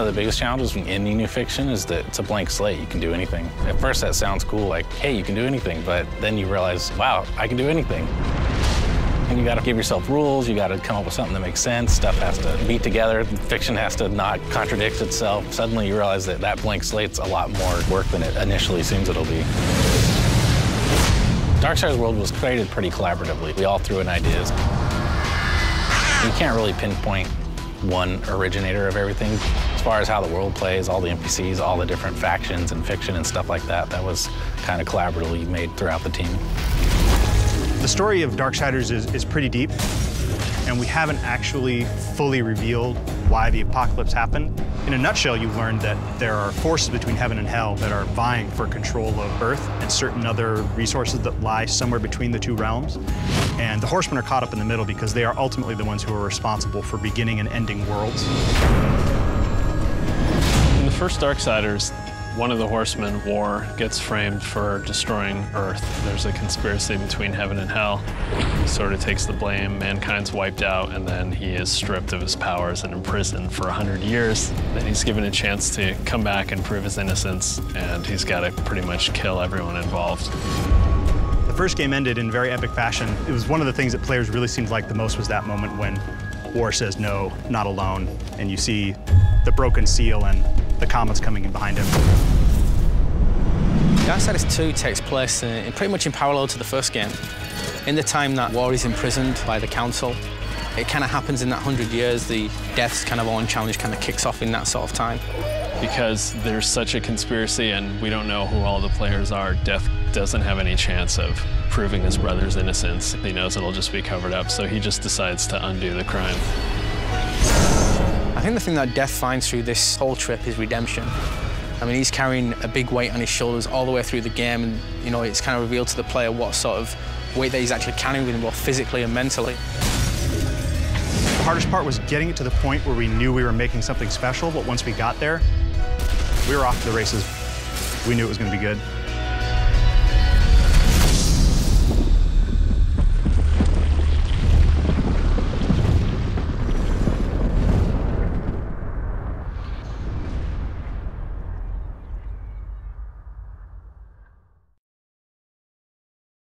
of the biggest challenges in any new fiction is that it's a blank slate. You can do anything. At first that sounds cool, like, hey, you can do anything, but then you realize, wow, I can do anything. And you gotta give yourself rules, you gotta come up with something that makes sense, stuff has to be together, fiction has to not contradict itself. Suddenly you realize that that blank slate's a lot more work than it initially seems it'll be. Darksider's world was created pretty collaboratively. We all threw in ideas. You can't really pinpoint one originator of everything. As far as how the world plays, all the NPCs, all the different factions and fiction and stuff like that, that was kind of collaboratively made throughout the team. The story of Darksiders is pretty deep, and we haven't actually fully revealed why the apocalypse happened. In a nutshell, you learned that there are forces between heaven and hell that are vying for control of Earth and certain other resources that lie somewhere between the two realms. And the Horsemen are caught up in the middle because they are ultimately the ones who are responsible for beginning and ending worlds. In the first Darksiders, one of the Horsemen, War, gets framed for destroying Earth. There's a conspiracy between heaven and hell. He sort of takes the blame, mankind's wiped out, and then he is stripped of his powers and imprisoned for 100 years. Then he's given a chance to come back and prove his innocence, and he's got to pretty much kill everyone involved. The first game ended in very epic fashion. It was one of the things that players really seemed like the most was that moment when War says, "No, not alone," and you see the broken seal and the comets coming in behind him. Darksiders 2 takes place pretty much in parallel to the first game. In the time that War is imprisoned by the Council, it kind of happens in that 100 years. The Death's kind of own challenge kind of kicks off in that sort of time. Because there's such a conspiracy and we don't know who all the players are, Death doesn't have any chance of proving his brother's innocence. He knows it'll just be covered up, so he just decides to undo the crime. I think the thing that Death finds through this whole trip is redemption. I mean, he's carrying a big weight on his shoulders all the way through the game, and, you know, it's kind of revealed to the player what sort of weight that he's actually carrying with him, both physically and mentally. The hardest part was getting it to the point where we knew we were making something special, but once we got there, we were off to the races. We knew it was going to be good.